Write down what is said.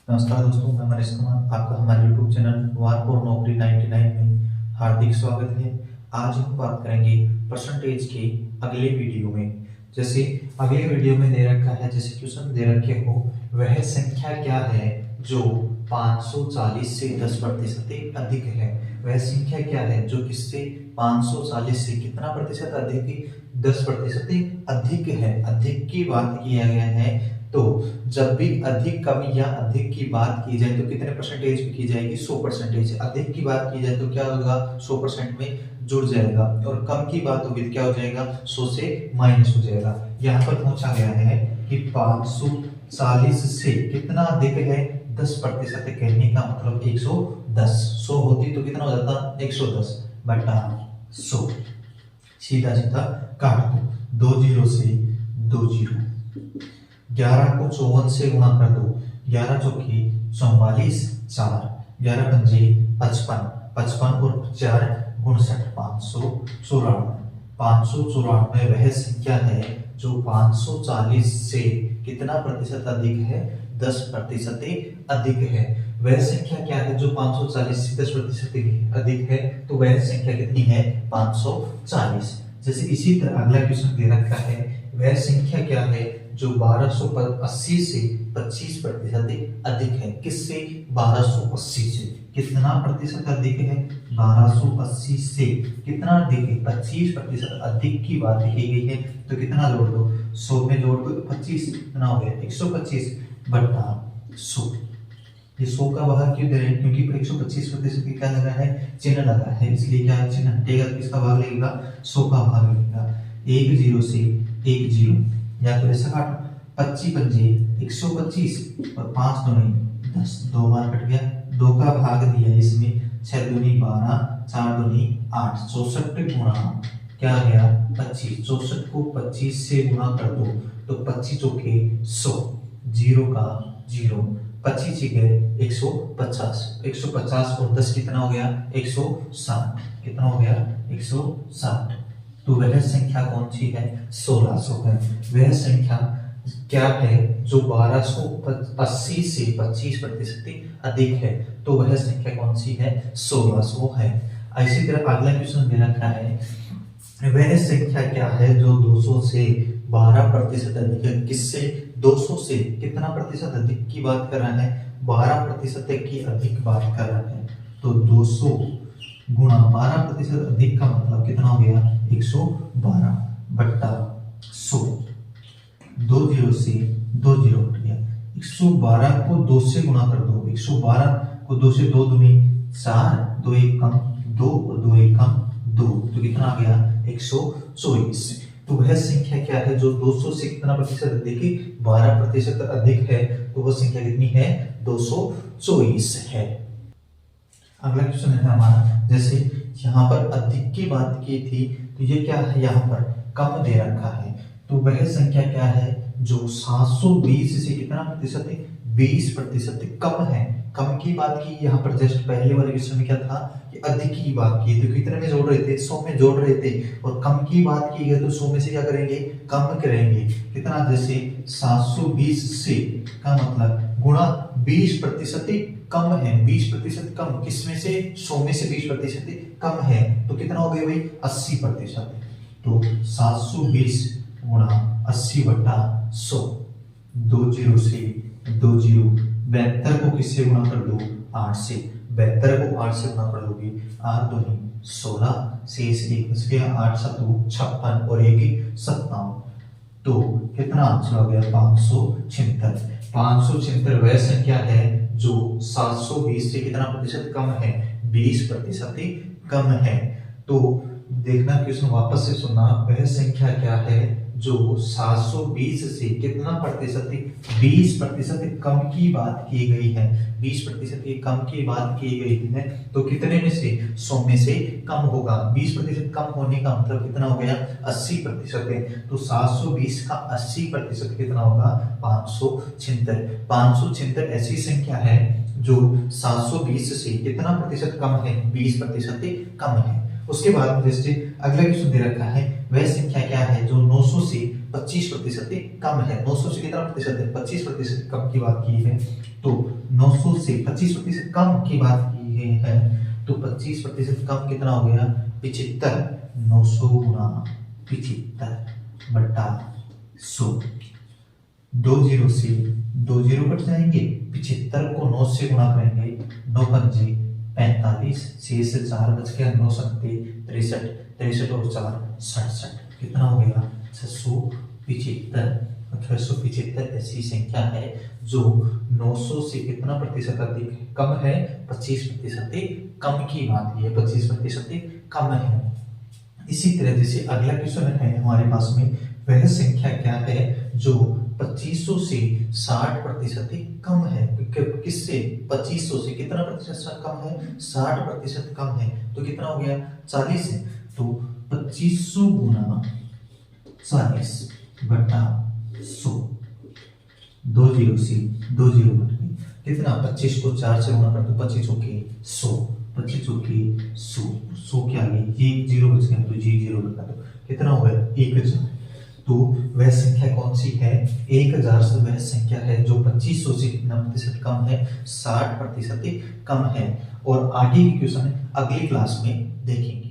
नमस्कार दोस्तों, मैं मनीष कुमार आपका हमारे YouTube चैनल वार फॉर नौकरी 99 में हार्दिक स्वागत है। आज हम बात करेंगे परसेंटेज के अगले वीडियो में। जैसे अगले वीडियो में दे रखा है, जैसे क्वेश्चन दे रखे हो, वह संख्या क्या है जो 540 से 10% अधिक है। वह संख्या क्या है जो किससे 540 से कितना प्रतिशत अधिक, 10% अधिक है। अधिक की बात किया गया है, तो जब भी अधिक, कम या अधिक की बात की जाए तो कितने परसेंटेज पे की जाएगी? 100%। अधिक की बात की जाए तो क्या होगा? 100% में जुड़ जाएगा। और कम की बात होगी तो क्या हो जाएगा? 100 से माइनस हो जाएगा। यहाँ पर पूछा गया है कि 540 से कितना अधिक है? 10%। कहने का मतलब 110। 100 होती तो कितना हो जाता? 110 बटा 100। सीधा सीधा काट दो, 2 जीरो से 2 जीरो। 11 को 54 से गुणा कर दो, 11 चौकी 44, 4, 11 पंजे 55, 55 और 4 59, 594। 594 वह संख्या है जो 540 से कितना प्रतिशत अधिक है? 10% अधिक है। वह संख्या क्या है जो 540 से 10% अधिक है? तो वह संख्या कितनी है? 540। जैसे इसी तरह अगला क्वेश्चन दे रखा है, वह संख्या क्या है जो 1280 से 25% अधिक है। किससे? 1280 से। कितना प्रतिशत अधिक है? 1280 से कितना अधिक है? 25% अधिक की बात की गई है। तो कितना जोड़ दो? 100 में जोड़ दो, 25 कितना हो गया? 125 बटा 100। ये 100 का भाग क्यों दे रहे हैं? क्योंकि 125% क्या लगा है? चिन्ह लगा है, इसलिए क्या चिन्ह हटेगा तो किसका भाग लगेगा? 100 का भाग लगेगा। 1 जीरो से 1 जीरो, या तो ऐसा काटो, 25 पंजे 125 और 5 दूनी 10, 2 बार कट गया। 2 का भाग दिया इसमें, 6 दूनी 12, 4 दूनी 8, 64 गुणा क्या गया? 25। 64 को 25 से गुणा कर दो तो 25 चौके 100, जीरो का जीरो, 25 गए 150, 150 और 10 कितना हो गया? 160। कितना हो गया? 160। तो वह संख्या कौन सी है? 1600 है। वह संख्या क्या है जो 1280 से 25% अधिक है? तो वह संख्या कौन सी है? 1600 है। इसी तरह अगला क्वेश्चन दे रखा है, वह संख्या क्या है जो 200 से 12% अधिक है। किससे? 200 से कितना प्रतिशत अधिक की बात कर रहा है? 12% की अधिक बात कर रहा है। तो 200 गुणा 12% अधिक का मतलब कितना हो गया? 112 बट्टा 100। 2 जीरो से 2 जीरो हट गया। 112 को 2 से गुणा कर दो, 112 को 2 से 2 दूनी 4, 2 एक कम 2 और 2 एक कम 2, तो कितना आ गया? 124। तो वह संख्या क्या है जो 200 से कितना प्रतिशत अधिक है? 12% अधिक है। तो वह संख्या कितनी है? 224 है। अगला क्वेश्चन है हमारा, जैसे यहाँ पर अधिक की बात की थी, तो ये क्या है? यहाँ पर कम दे रखा है। तो वह संख्या क्या है जो 720 से कितना प्रतिशत है? 20% कम है। कम की बात की यहाँ पर जस्ट पहले वाले क्वेश्चन में क्या था कि अधिक की बात की, तो कितने में जोड़ रहे थे? 100 में जोड़ रहे थे। और कम की बात की है तो 100 में से क्या करेंगे? कम करेंगे। कितना? जैसे 720 से का मतलब गुणा 20% कम है। 20% कम किसमें से? 100 में से 20% कम है। तो कितना हो गया भाई? 80%। तो 720 गुणा 80 बटा 100। 2 जीरो से 2 जीरो। 72 को किससे गुणा कर दो? 8 से। 72 को 8 से गुणा कर दोगे, 8 दूनी 16, शेष 1 बच गया, 8 सतु 56 और 1 57। तो कितना आंसर हो गया? 576। 576 वह संख्या है जो 720 से कितना प्रतिशत कम है? 20% कम है। तो देखना क्वेश्चन वापस से सुनना, वह संख्या क्या है जो 720 से कितना प्रतिशत? 20% कम की बात की गई है। 20% कम की बात की गई है। तो कितने में से? 100 में से कम होगा। 20% कम होने का मतलब कितना हो गया? 80% है। तो 720 का 80% कितना होगा? 576। 576 ऐसी संख्या है जो 720 से कितना प्रतिशत कम है? 20% कम है। उसके बाद जैसे अगला क्वेश्चन दे रखा है, वह संख्या क्या है जो 900 से 25% कम है। 900 से कितना प्रतिशत है? 25% कम की बात की है। तो 900 से 25% कम की बात की है, तो 25% कम कितना हो गया? 75। 900 गुणा 75 बटा 100। 20 से 20 कट जाएंगे, 75 को 9 से गुणा करेंगे, 9 पंजे 45, 6 से 4 बच गया, 9 सत्ते 63, 63 और 4 67, कितना हो गया? 675। 675 ऐसी संख्या है जो 900 से कितना प्रतिशत अधिक कम है? 25% कम की बात है, 25% कम है। इसी तरह जैसे अगला क्वेश्चन है हमारे पास में, वह संख्या क्या है जो 2500 से 60% कम है? किससे? 2500 से कितना प्रतिशत कम है? 60% कम है। तो कितना हो गया? 40 है। तो 2500 गुना 40 बटा 100। 20 से 20 कट गई, कितना? 25 को 4 से गुणा कर दो, 25 चौके 100, 25 चौके 100, 100 क्या आ गई? ये 0 बच गया, तो जी 0 लगा दो, कितना हो गया? 1000। तो वह संख्या कौन सी है? 1000 से वह संख्या है जो 2500 से कितना प्रतिशत कम है? 60% कम है। और आगे की क्वेश्चन अगली क्लास में देखेंगे।